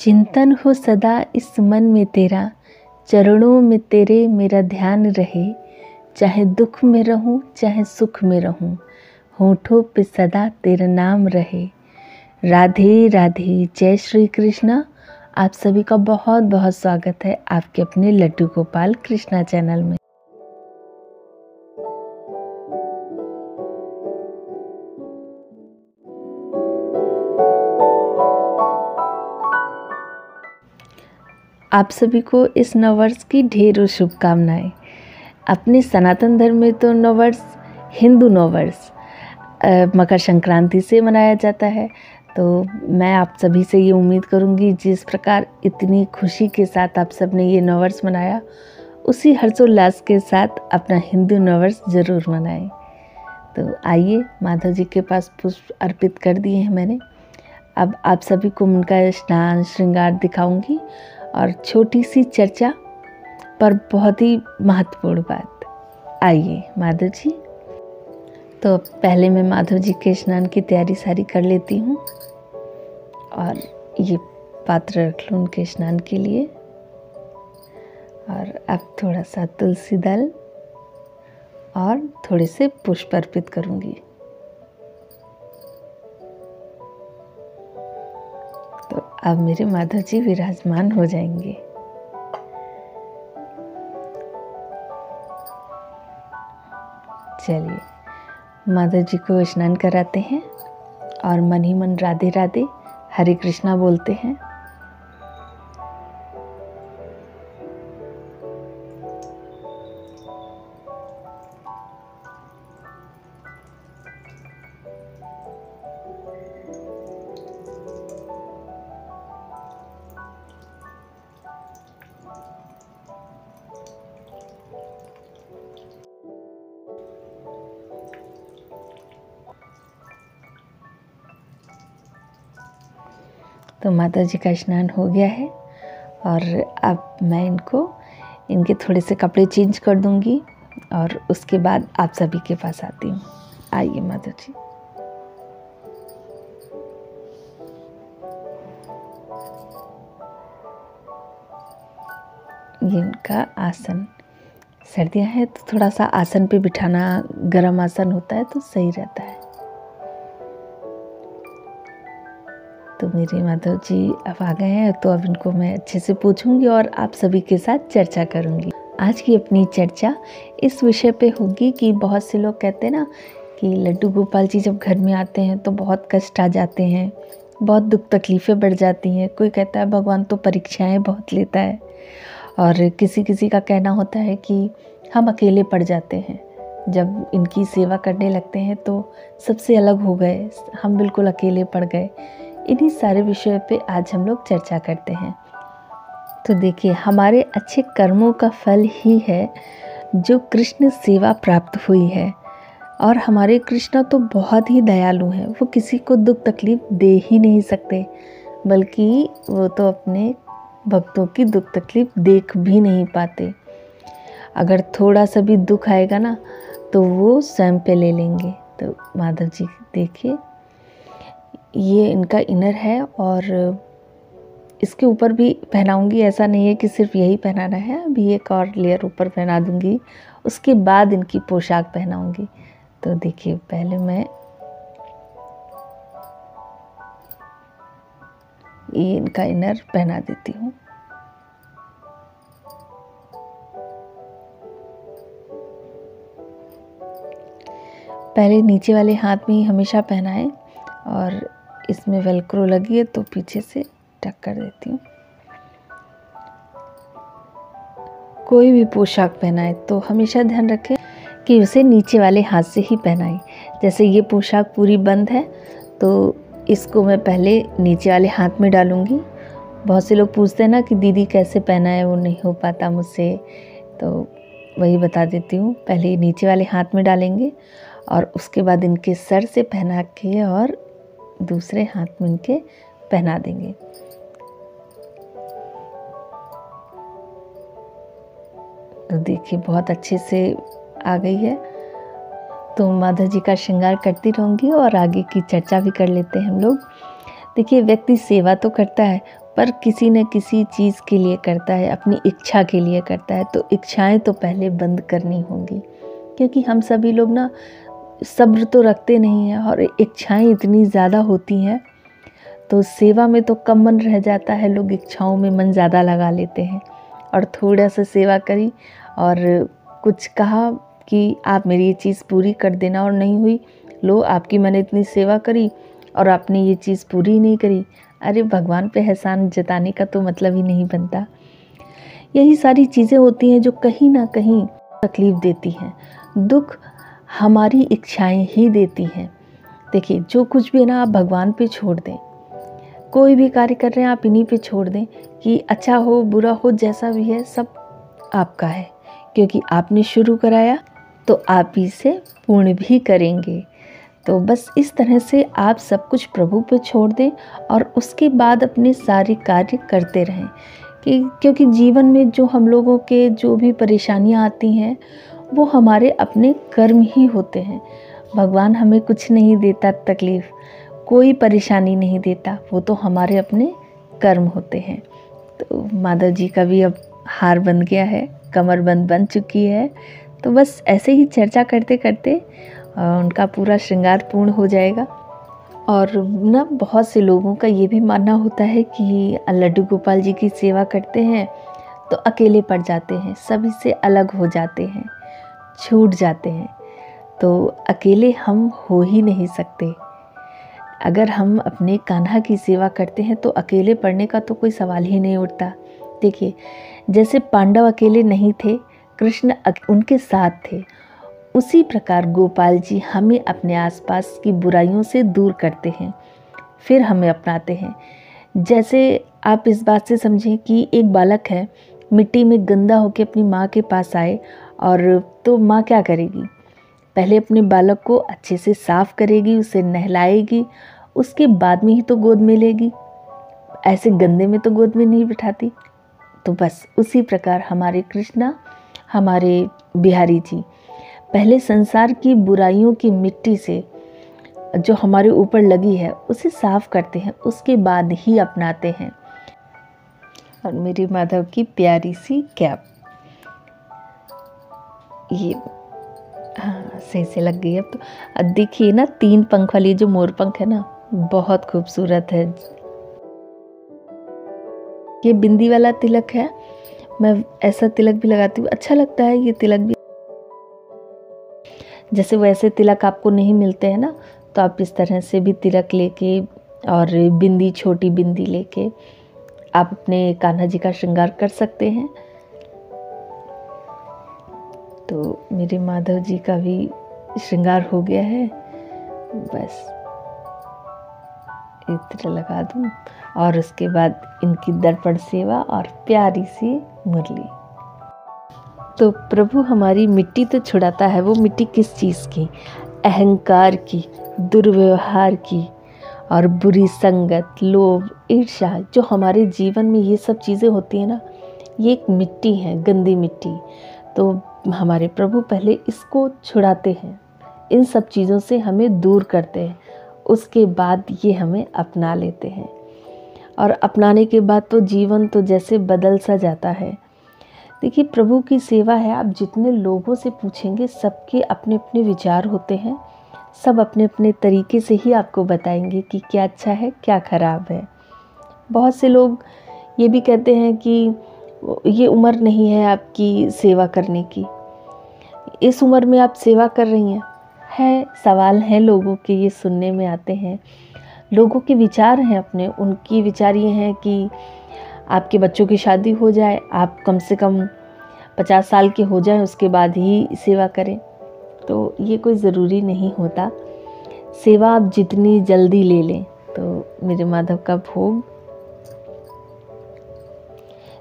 चिंतन हो सदा इस मन में तेरा, चरणों में तेरे मेरा ध्यान रहे। चाहे दुख में रहूं चाहे सुख में रहूं, होठों पे सदा तेरा नाम रहे। राधे राधे, जय श्री कृष्ण। आप सभी का बहुत बहुत स्वागत है आपके अपने लड्डू गोपाल कृष्णा चैनल में। आप सभी को इस नववर्ष की ढेरों शुभकामनाएं। अपने सनातन धर्म में तो नववर्ष हिंदू नववर्ष मकर संक्रांति से मनाया जाता है। तो मैं आप सभी से ये उम्मीद करूंगी, जिस प्रकार इतनी खुशी के साथ आप सब ने ये नववर्ष मनाया, उसी हर्षोल्लास के साथ अपना हिंदू नववर्ष ज़रूर मनाएं। तो आइए, माधव जी के पास पुष्प अर्पित कर दिए हैं मैंने। अब आप सभी को उनका स्नान श्रृंगार दिखाऊंगी और छोटी सी चर्चा पर बहुत ही महत्वपूर्ण बात। आइए माधव जी। तो पहले मैं माधव जी के स्नान की तैयारी सारी कर लेती हूँ और ये पात्र रख लूँ उनके स्नान के लिए। और अब थोड़ा सा तुलसी दल और थोड़े से पुष्प अर्पित करूँगी। तो अब मेरे माधव जी विराजमान हो जाएंगे। चलिए, माधव जी को स्नान कराते हैं और मन ही मन राधे राधे हरे कृष्णा बोलते हैं। तो माता जी का स्नान हो गया है और अब मैं इनके थोड़े से कपड़े चेंज कर दूंगी और उसके बाद आप सभी के पास आती हूँ। आइए माता जी। ये इनका आसन, सर्दियाँ हैं तो थोड़ा सा आसन पे बिठाना, गर्म आसन होता है तो सही रहता है। तो मेरे माधव जी अब आ गए हैं, तो अब इनको मैं अच्छे से पूछूंगी और आप सभी के साथ चर्चा करूंगी। आज की अपनी चर्चा इस विषय पे होगी कि बहुत से लोग कहते हैं ना कि लड्डू गोपाल जी जब घर में आते हैं तो बहुत कष्ट आ जाते हैं, बहुत दुख तकलीफ़ें बढ़ जाती हैं। कोई कहता है भगवान तो परीक्षाएं बहुत लेता है, और किसी किसी का कहना होता है कि हम अकेले पड़ जाते हैं, जब इनकी सेवा करने लगते हैं तो सबसे अलग हो गए, हम बिल्कुल अकेले पड़ गए। इन्हीं सारे विषयों पे आज हम लोग चर्चा करते हैं। तो देखिए, हमारे अच्छे कर्मों का फल ही है जो कृष्ण सेवा प्राप्त हुई है। और हमारे कृष्ण तो बहुत ही दयालु हैं, वो किसी को दुख तकलीफ दे ही नहीं सकते, बल्कि वो तो अपने भक्तों की दुख तकलीफ देख भी नहीं पाते। अगर थोड़ा सा भी दुख आएगा ना तो वो स्वयं पे ले लेंगे। तो माधव जी देखिए, ये इनका इनर है और इसके ऊपर भी पहनाऊंगी। ऐसा नहीं है कि सिर्फ यही पहनाना है, अभी एक और लेयर ऊपर पहना दूंगी, उसके बाद इनकी पोशाक पहनाऊंगी। तो देखिए, पहले मैं ये इनका इनर पहना देती हूँ। पहले नीचे वाले हाथ में ही हमेशा पहनाएं, और इसमें वेलक्रो लगी है तो पीछे से टक कर देती हूँ। कोई भी पोशाक पहनाए तो हमेशा ध्यान रखें कि उसे नीचे वाले हाथ से ही पहनाएं। जैसे ये पोशाक पूरी बंद है तो इसको मैं पहले नीचे वाले हाथ में डालूंगी। बहुत से लोग पूछते हैं ना कि दीदी कैसे पहना है, वो नहीं हो पाता मुझसे, तो वही बता देती हूँ। पहले नीचे वाले हाथ में डालेंगे और उसके बाद इनके सर से पहना के और दूसरे हाथ में इनके पहना देंगे। तो देखिए, बहुत अच्छे से आ गई है। तो माधव जी का श्रृंगार करती रहूँगी और आगे की चर्चा भी कर लेते हैं हम लोग। देखिए, व्यक्ति सेवा तो करता है, पर किसी न किसी चीज़ के लिए करता है, अपनी इच्छा के लिए करता है। तो इच्छाएं तो पहले बंद करनी होंगी, क्योंकि हम सभी लोग ना सब्र तो रखते नहीं हैं और इच्छाएं इतनी ज़्यादा होती हैं, तो सेवा में तो कम मन रह जाता है, लोग इच्छाओं में मन ज़्यादा लगा लेते हैं। और थोड़ा सा सेवा करी और कुछ कहा कि आप मेरी ये चीज़ पूरी कर देना, और नहीं हुई, लो आपकी मैंने इतनी सेवा करी और आपने ये चीज़ पूरी नहीं करी। अरे भगवान पे एहसान जताने का तो मतलब ही नहीं बनता। यही सारी चीज़ें होती हैं जो कहीं ना कहीं तकलीफ़ देती हैं। दुख हमारी इच्छाएं ही देती हैं। देखिए, जो कुछ भी है ना, आप भगवान पे छोड़ दें। कोई भी कार्य कर रहे हैं आप इन्हीं पे छोड़ दें कि अच्छा हो बुरा हो जैसा भी है सब आपका है, क्योंकि आपने शुरू कराया तो आप ही से पूर्ण भी करेंगे। तो बस इस तरह से आप सब कुछ प्रभु पे छोड़ दें और उसके बाद अपने सारे कार्य करते रहें, क्योंकि जीवन में जो हम लोगों के जो भी परेशानियां आती हैं वो हमारे अपने कर्म ही होते हैं। भगवान हमें कुछ नहीं देता, तकलीफ़ कोई परेशानी नहीं देता, वो तो हमारे अपने कर्म होते हैं। तो माधव जी का भी अब हार बन गया है, कमरबंद बन चुकी है। तो बस ऐसे ही चर्चा करते करते उनका पूरा श्रृंगार पूर्ण हो जाएगा। और ना बहुत से लोगों का ये भी मानना होता है कि लड्डू गोपाल जी की सेवा करते हैं तो अकेले पड़ जाते हैं, सभी से अलग हो जाते हैं, छूट जाते हैं। तो अकेले हम हो ही नहीं सकते। अगर हम अपने कान्हा की सेवा करते हैं तो अकेले पड़ने का तो कोई सवाल ही नहीं उठता। देखिए, जैसे पांडव अकेले नहीं थे, कृष्ण उनके साथ थे, उसी प्रकार गोपाल जी हमें अपने आसपास की बुराइयों से दूर करते हैं, फिर हमें अपनाते हैं। जैसे आप इस बात से समझें कि एक बालक है, मिट्टी में गंदा होकर अपनी माँ के पास आए, और तो माँ क्या करेगी, पहले अपने बालक को अच्छे से साफ करेगी, उसे नहलाएगी, उसके बाद में ही तो गोद में लेगी, ऐसे गंदे में तो गोद में नहीं बिठाती। तो बस उसी प्रकार हमारे कृष्णा, हमारे बिहारी जी पहले संसार की बुराइयों की मिट्टी से जो हमारे ऊपर लगी है उसे साफ करते हैं, उसके बाद ही अपनाते हैं। और मेरे माधव की प्यारी सी कैप, ये हाँ सही से लग गई। अब तो देखिए ना, 3 पंख वाली जो मोर पंख है ना, बहुत खूबसूरत है। ये बिंदी वाला तिलक है, मैं ऐसा तिलक भी लगाती हूँ, अच्छा लगता है ये तिलक भी। जैसे वैसे तिलक आपको नहीं मिलते हैं ना, तो आप इस तरह से भी तिलक लेके और बिंदी, छोटी बिंदी लेके आप अपने कान्हा जी का श्रृंगार कर सकते हैं। तो मेरे माधव जी का भी श्रृंगार हो गया है, बस इत्र लगा दूं और उसके बाद इनकी दर्पण सेवा और प्यारी सी मुरली। तो प्रभु हमारी मिट्टी तो छुड़ाता है, वो मिट्टी किस चीज़ की, अहंकार की, दुर्व्यवहार की और बुरी संगत, लोभ, ईर्ष्या, जो हमारे जीवन में ये सब चीज़ें होती हैं ना, ये एक मिट्टी है, गंदी मिट्टी। तो हमारे प्रभु पहले इसको छुड़ाते हैं, इन सब चीज़ों से हमें दूर करते हैं, उसके बाद ये हमें अपना लेते हैं। और अपनाने के बाद तो जीवन तो जैसे बदल सा जाता है। देखिए, प्रभु की सेवा है, आप जितने लोगों से पूछेंगे सबके अपने अपने विचार होते हैं, सब अपने अपने तरीके से ही आपको बताएंगे कि क्या अच्छा है क्या ख़राब है। बहुत से लोग ये भी कहते हैं कि ये उम्र नहीं है आपकी सेवा करने की, इस उम्र में आप सेवा कर रही हैं। सवाल हैं लोगों के, ये सुनने में आते हैं, लोगों के विचार हैं अपने। उनकी विचार ये हैं कि आपके बच्चों की शादी हो जाए, आप कम से कम 50 साल के हो जाएं, उसके बाद ही सेवा करें। तो ये कोई ज़रूरी नहीं होता। सेवा आप जितनी जल्दी ले लें, तो मेरे माधव का भोग,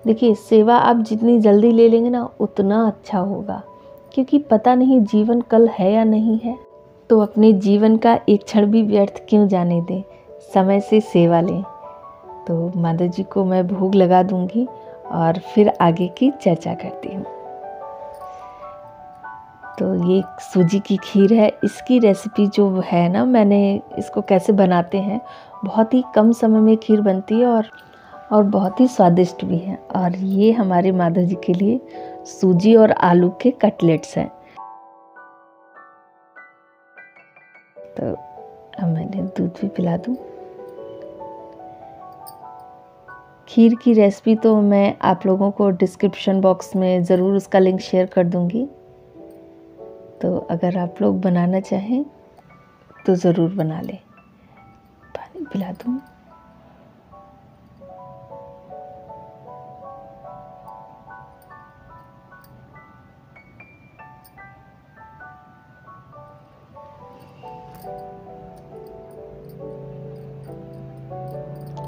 देखिए सेवा आप जितनी जल्दी ले लेंगे ना उतना अच्छा होगा, क्योंकि पता नहीं जीवन कल है या नहीं है। तो अपने जीवन का एक क्षण भी व्यर्थ क्यों जाने दें, समय से सेवा लें। तो माधव जी को मैं भोग लगा दूंगी और फिर आगे की चर्चा करती हूँ। तो ये सूजी की खीर है, इसकी रेसिपी जो है ना, मैंने इसको कैसे बनाते हैं, बहुत ही कम समय में खीर बनती है और और बहुत ही स्वादिष्ट भी हैं। और ये हमारे माधव जी के लिए सूजी और आलू के कटलेट्स हैं। तो अब मैंने दूध भी पिला दूँ। खीर की रेसिपी तो मैं आप लोगों को डिस्क्रिप्शन बॉक्स में ज़रूर उसका लिंक शेयर कर दूँगी। तो अगर आप लोग बनाना चाहें तो ज़रूर बना लें। पानी पिला दूँ।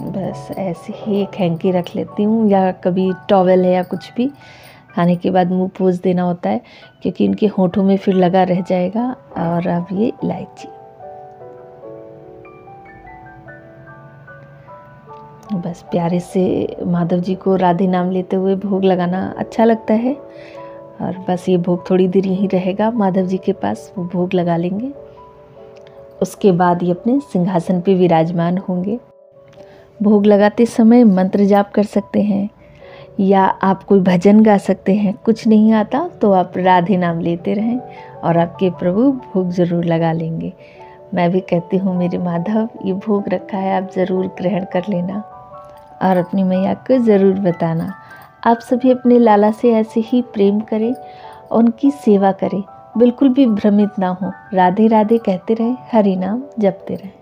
बस ऐसे ही एक हैंकी रख लेती हूँ, या कभी टॉवेल है या कुछ भी, खाने के बाद मुंह पोंछ देना होता है क्योंकि इनके होठों में फिर लगा रह जाएगा। और अब ये इलायची, बस प्यारे से माधव जी को राधे नाम लेते हुए भोग लगाना अच्छा लगता है। और बस ये भोग थोड़ी देर यहीं रहेगा माधव जी के पास, वो भोग लगा लेंगे। उसके बाद ये अपने सिंहासन पे विराजमान होंगे। भोग लगाते समय मंत्र जाप कर सकते हैं या आप कोई भजन गा सकते हैं। कुछ नहीं आता तो आप राधे नाम लेते रहें और आपके प्रभु भोग ज़रूर लगा लेंगे। मैं भी कहती हूँ मेरे माधव, ये भोग रखा है, आप ज़रूर ग्रहण कर लेना और अपनी मैया को ज़रूर बताना। आप सभी अपने लाला से ऐसे ही प्रेम करें, उनकी सेवा करें, बिल्कुल भी भ्रमित ना हो। राधे राधे कहते रहें, हरि नाम जपते रहें।